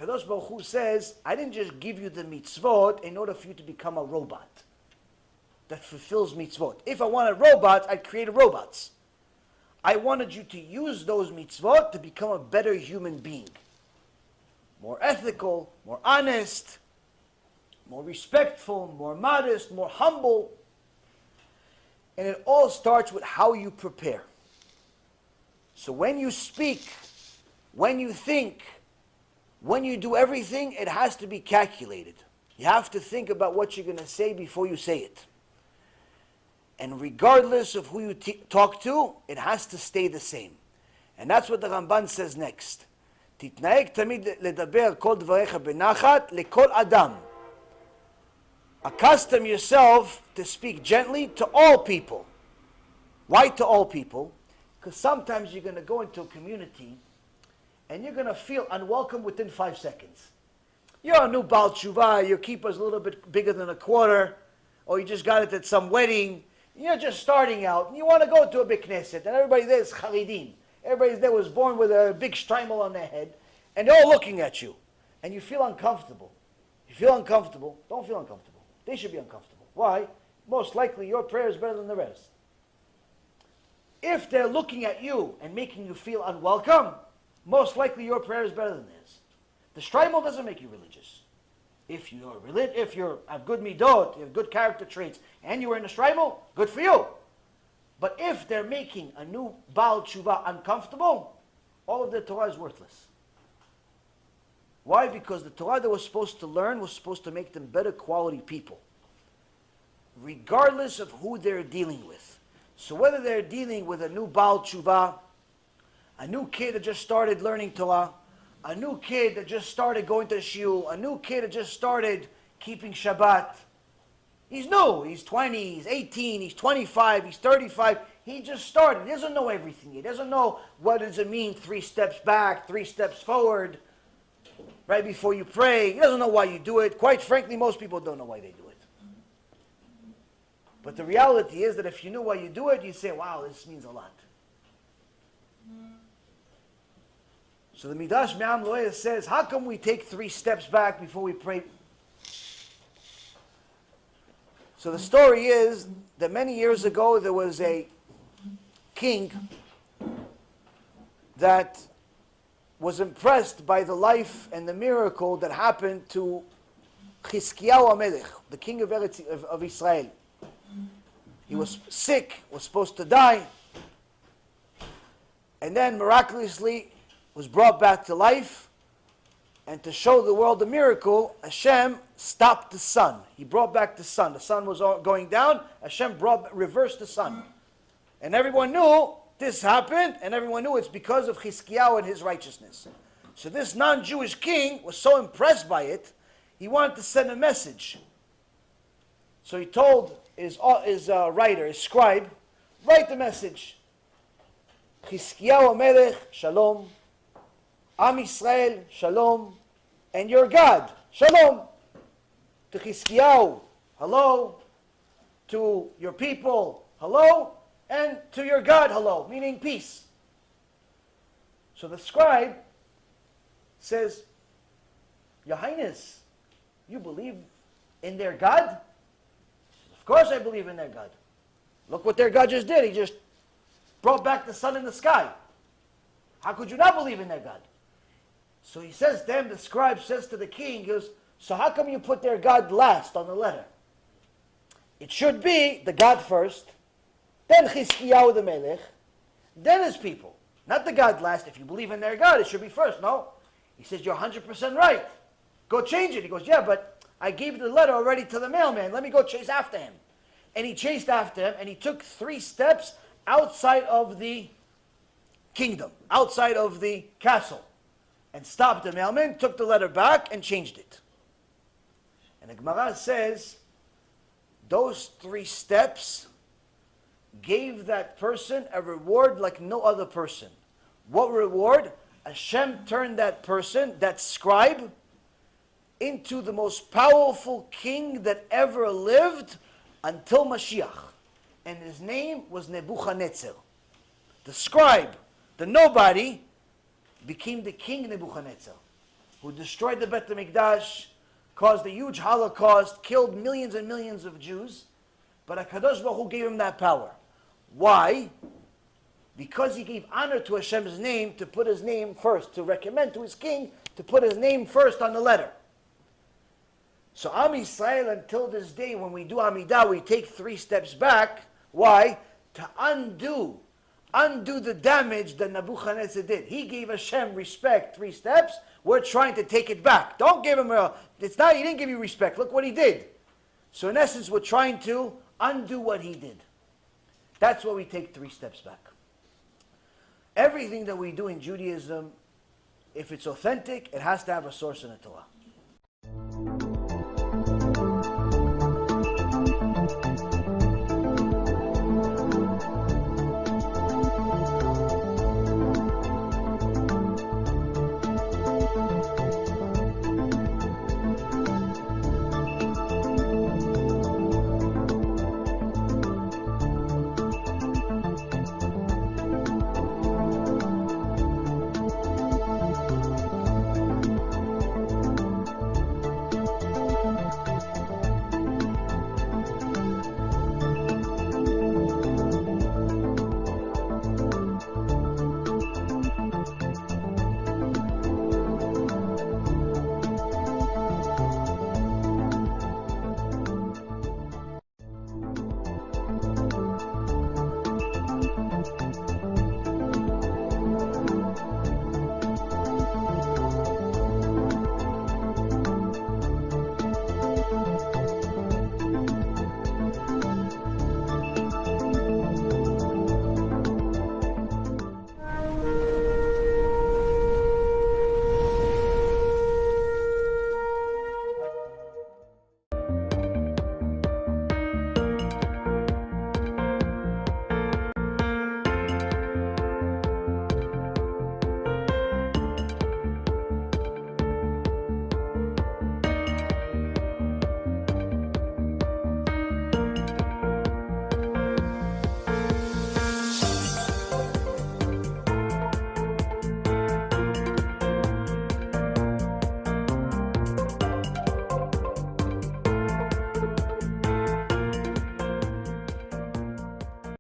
Kadosh Baruch Hu says, I didn't just give you the mitzvot in order for you to become a robot that fulfills mitzvot. If I wanted robots, I'd create robots. I wanted you to use those mitzvot to become a better human being. More ethical, more honest, more respectful, more modest, more humble. And it all starts with how you prepare. So when you speak, when you think, when you do everything, it has to be calculated. You have to think about what you're going to say before you say it. And regardless of who you talk to, it has to stay the same. And that's what the Ramban says next. תתנהג תמיד לדבר כל דבריך בנחת לכל אדם. Accustom yourself to speak gently to all people. Why to all people? Because sometimes you're going to go into a community and you're going to feel unwelcome within 5 seconds. You're a new Baal Tshuva, your kippah's a little bit bigger than a quarter, or you just got it at some wedding. You're just starting out, and you want to go to a big knesset, and everybody there is Haredim. Everybody there was born with a big shtreimel on their head, and they're all looking at you, and you feel uncomfortable. You feel uncomfortable. Don't feel uncomfortable. They should be uncomfortable. Why? Most likely your prayer is better than the rest. If they're looking at you and making you feel unwelcome, most likely your prayer is better than theirs. The shtreimel doesn't make you religious. If you have good midot, you have good character traits, and you were in a shtreimel, good for you. But if they're making a new Baal Tshuva uncomfortable, all of the Torah is worthless. Why? Because the Torah they were supposed to learn was supposed to make them better quality people, regardless of who they're dealing with. So whether they're dealing with a new Baal Tshuva, a new kid that just started learning Torah, a new kid that just started going to the shiur, a new kid that just started keeping Shabbat. He's new. He's 20, he's 18, he's 25, he's 35. He just started. He doesn't know everything. He doesn't know what does it mean 3 steps back, 3 steps forward, right before you pray. He doesn't know why you do it. Quite frankly, most people don't know why they do it. But the reality is that if you knew why you do it, you'd say, wow, this means a lot. So the Midrash Me'am Lo'eh says, how come we take 3 steps back before we pray? So the story is that many years ago there was a king that was impressed by the life and the miracle that happened to Chizkiyahu HaMelech, the king of Israel. He was sick, was supposed to die, and then miraculously was brought back to life, and to show the world the miracle, Hashem stopped the sun. He brought back the sun. The sun was going down, Hashem reversed the sun. And everyone knew this happened, and everyone knew it's because of Chizkiyahu and his righteousness. So this non-Jewish king was so impressed by it, he wanted to send a message. So he told his writer, his scribe, write the message. Chizkiyahu HaMelech, Shalom. Am Yisrael, Shalom. And your God, Shalom. To Chizkiyahu, hello. To your people, hello. And to your God, hello. Meaning peace. So the scribe says, Your Highness, you believe in their God? Of course I believe in their God. Look what their God just did. He just brought back the sun in the sky. How could you not believe in their God? So he says to them, the scribe says to the king, he goes, so how come you put their God last on the letter? It should be the God first, then Chizkiyahu the Melech, then his people. Not the God last. If you believe in their God, it should be first. No. He says, you're 100% right. Go change it. He goes, yeah, but I gave the letter already to the mailman. Let me go chase after him. And he chased after him, and he took 3 steps outside of the kingdom, outside of the castle, and stopped the mailman, took the letter back, and changed it. And the Gemara says, those 3 steps gave that person a reward like no other person. What reward? Hashem turned that person, that scribe, into the most powerful king that ever lived until Mashiach. And his name was Nebuchadnezzar. The scribe, the nobody, became the king Nebuchadnezzar, who destroyed the Bet HaMikdash, caused a huge Holocaust, killed millions and millions of Jews, but HaKadosh Baruch Hu gave him that power. Why? Because he gave honor to Hashem's name, to put his name first, to recommend to his king to put his name first on the letter. So Am Yisrael, until this day, when we do Amidah, we take 3 steps back. Why? To undo the damage that Nebuchadnezzar did. He gave Hashem respect, 3 steps. We're trying to take it back. Don't give him it's not, he didn't give you respect. Look what he did. So in essence, we're trying to undo what he did. That's why we take 3 steps back. Everything that we do in Judaism, if it's authentic, it has to have a source in the Torah.